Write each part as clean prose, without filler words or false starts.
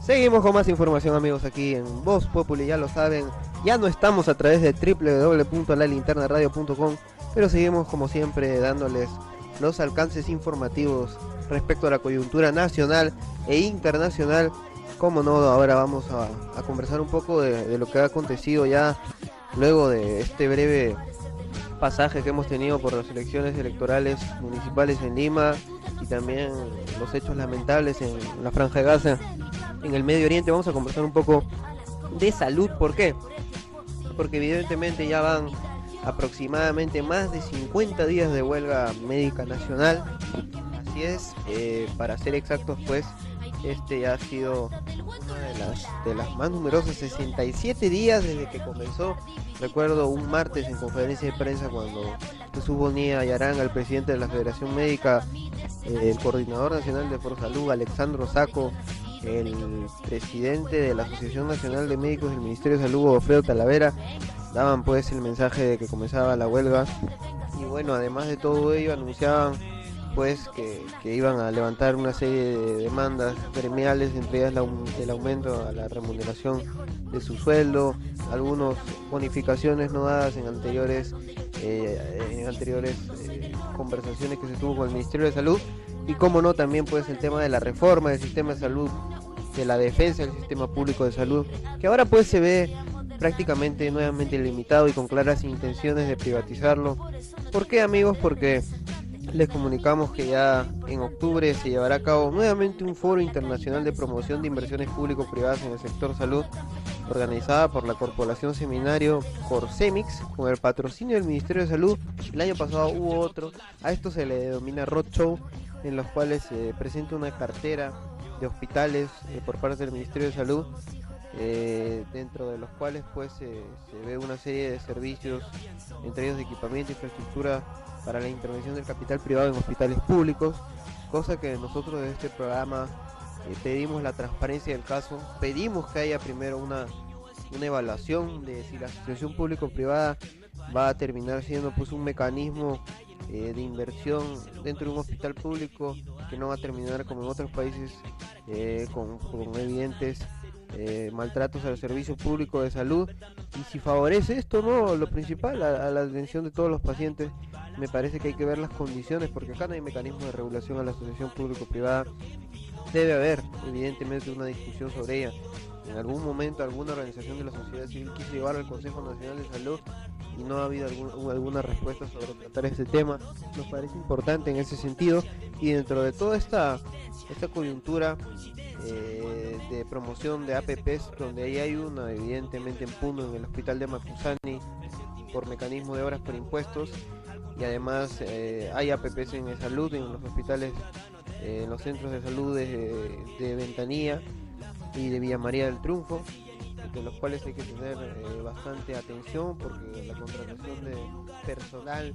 Seguimos con más información, amigos, aquí en Voz Populi. Ya lo saben, ya no estamos a través de www.lalinternaradio.com, pero seguimos como siempre dándoles los alcances informativos respecto a la coyuntura nacional e internacional. Como no, ahora vamos a conversar un poco de lo que ha acontecido ya luego de este breve pasaje que hemos tenido por las elecciones electorales municipales en Lima y también los hechos lamentables en la Franja de Gaza, en el Medio Oriente. Vamos a conversar un poco de salud. ¿Por qué? Porque evidentemente ya van aproximadamente más de 50 días de huelga médica nacional. Así es, para ser exactos, pues este ya ha sido una de las más numerosas, 67 días desde que comenzó. Recuerdo un martes en conferencia de prensa cuando Jesús Bonilla Yarán, el presidente de la Federación Médica, el coordinador nacional de Salud, Alexandro Saco, el presidente de la Asociación Nacional de Médicos del Ministerio de Salud, Godofredo Talavera, daban pues el mensaje de que comenzaba la huelga. Y bueno, además de todo ello, anunciaban pues que iban a levantar una serie de demandas gremiales, entre ellas el aumento a la remuneración de su sueldo, algunas bonificaciones no dadas en anteriores conversaciones que se tuvo con el Ministerio de Salud, y como no, también pues el tema de la reforma del sistema de salud, de la defensa del sistema público de salud, que ahora pues se ve prácticamente nuevamente limitado y con claras intenciones de privatizarlo. ¿Por qué, amigos? Porque les comunicamos que ya en octubre se llevará a cabo nuevamente un foro internacional de promoción de inversiones público-privadas en el sector salud, organizada por la Corporación Seminario Corsemix, con el patrocinio del Ministerio de Salud. El año pasado hubo otro, a esto se le denomina Roadshow, en los cuales se presenta una cartera de hospitales por parte del Ministerio de Salud, dentro de los cuales pues se ve una serie de servicios, entre ellos de equipamiento e infraestructura para la intervención del capital privado en hospitales públicos, cosa que nosotros de este programa pedimos la transparencia del caso, pedimos que haya primero una evaluación de si la asociación público-privada va a terminar siendo pues un mecanismo de inversión dentro de un hospital público, que no va a terminar como en otros países con evidentes maltratos al servicio público de salud, y si favorece esto, no, lo principal, a la atención de todos los pacientes. Me parece que hay que ver las condiciones, porque acá no hay mecanismo de regulación a la asociación público-privada. Debe haber evidentemente una discusión sobre ella. En algún momento alguna organización de la sociedad civil quiso llevar al Consejo Nacional de Salud y no ha habido alguna respuesta sobre tratar este tema. Nos parece importante en ese sentido, y dentro de toda esta coyuntura de promoción de APPs, donde ahí hay una evidentemente en Puno, en el hospital de Macusani, por mecanismo de obras por impuestos, y además hay APPs en salud, en los hospitales, en los centros de salud de Ventanilla y de Villa María del Triunfo, de los cuales hay que tener bastante atención, porque la contratación de personal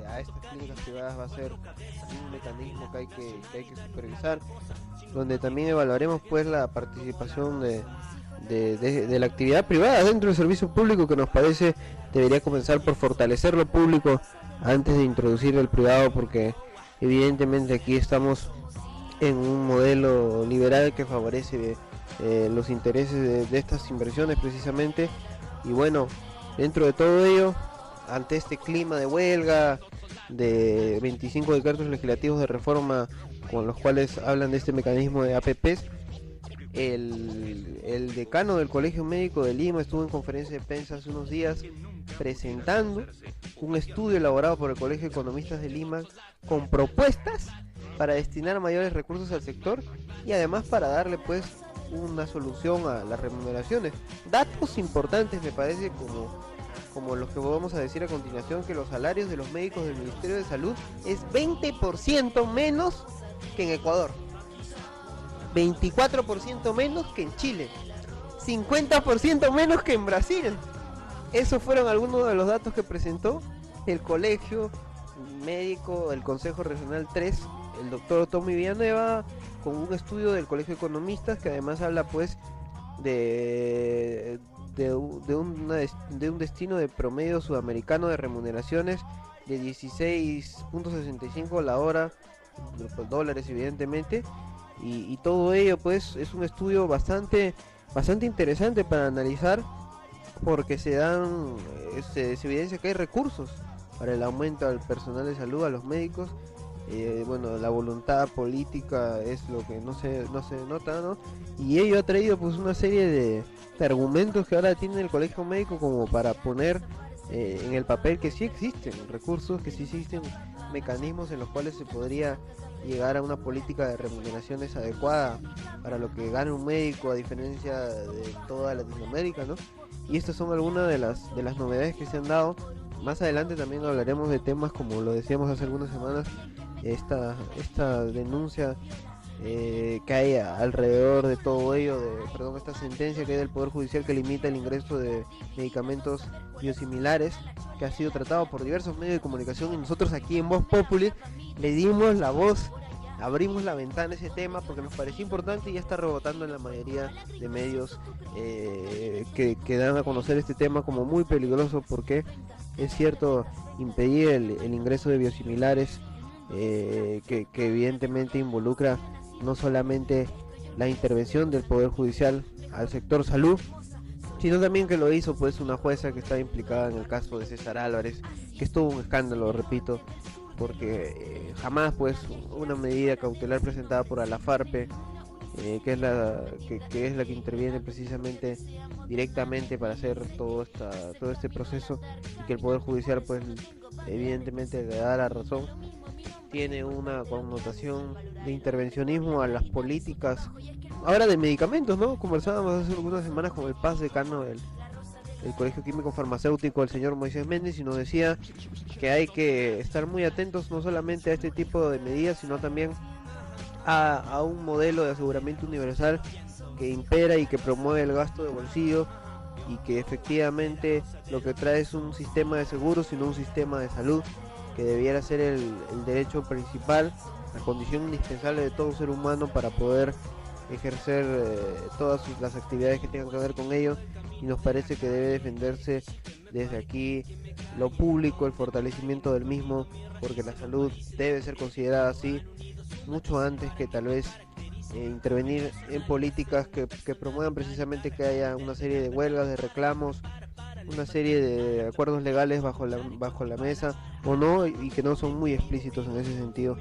a estas clínicas privadas va a ser un mecanismo que hay que supervisar, donde también evaluaremos pues la participación de la actividad privada dentro del servicio público, que nos parece debería comenzar por fortalecer lo público antes de introducir el privado, porque evidentemente aquí estamos en un modelo liberal que favorece los intereses de estas inversiones precisamente. Y bueno, dentro de todo ello, ante este clima de huelga, de 25 decretos legislativos de reforma con los cuales hablan de este mecanismo de APPs, el decano del Colegio Médico de Lima estuvo en conferencia de prensa hace unos días presentando un estudio elaborado por el Colegio de Economistas de Lima con propuestas para destinar mayores recursos al sector, y además para darle pues una solución a las remuneraciones. Datos importantes me parece, como los que vamos a decir a continuación, que los salarios de los médicos del Ministerio de Salud es 20% menos que en Ecuador, 24% menos que en Chile, 50% menos que en Brasil. Esos fueron algunos de los datos que presentó el Colegio Médico del Consejo Regional 3, el doctor Tommy Villanueva, con un estudio del Colegio de Economistas, que además habla pues de un destino de promedio sudamericano de remuneraciones de 16.65 la hora, dólares evidentemente, y todo ello pues es un estudio bastante interesante para analizar, porque se evidencia que hay recursos para el aumento al personal de salud, a los médicos. Bueno, la voluntad política es lo que no se nota, ¿no? Y ello ha traído pues una serie de argumentos que ahora tiene el colegio médico como para poner en el papel que sí existen recursos, que sí existen mecanismos en los cuales se podría llegar a una política de remuneraciones adecuada para lo que gana un médico, a diferencia de toda Latinoamérica, ¿no? Y estas son algunas de las novedades que se han dado. Más adelante también hablaremos de temas como lo decíamos hace algunas semanas, esta denuncia que hay alrededor de todo ello, perdón, esta sentencia que hay del Poder Judicial que limita el ingreso de medicamentos biosimilares, que ha sido tratado por diversos medios de comunicación, y nosotros aquí en Voz Populi le dimos la voz, abrimos la ventana a ese tema porque nos pareció importante y ya está rebotando en la mayoría de medios que dan a conocer este tema como muy peligroso, porque es cierto, impedir el ingreso de biosimilares que evidentemente involucra no solamente la intervención del Poder Judicial al sector salud, sino también que lo hizo pues una jueza que estaba implicada en el caso de César Álvarez, que es todo un escándalo, repito, porque jamás pues una medida cautelar presentada por Alafarpe, que es la que interviene precisamente directamente para hacer todo este proceso, y que el Poder Judicial pues evidentemente le da la razón, tiene una connotación de intervencionismo a las políticas ahora de medicamentos, ¿no? Conversábamos hace algunas semanas con el Paz decano del Colegio Químico Farmacéutico, el señor Moisés Méndez, y nos decía que hay que estar muy atentos no solamente a este tipo de medidas, sino también a un modelo de aseguramiento universal que impera y que promueve el gasto de bolsillo, y que efectivamente lo que trae es un sistema de seguros, sino un sistema de salud, que debiera ser el derecho principal, la condición indispensable de todo ser humano para poder ejercer las actividades que tengan que ver con ello. Y nos parece que debe defenderse desde aquí lo público, el fortalecimiento del mismo, porque la salud debe ser considerada así mucho antes que tal vez intervenir en políticas que promuevan precisamente que haya una serie de huelgas, de reclamos, una serie de acuerdos legales bajo la mesa o no, y que no son muy explícitos en ese sentido.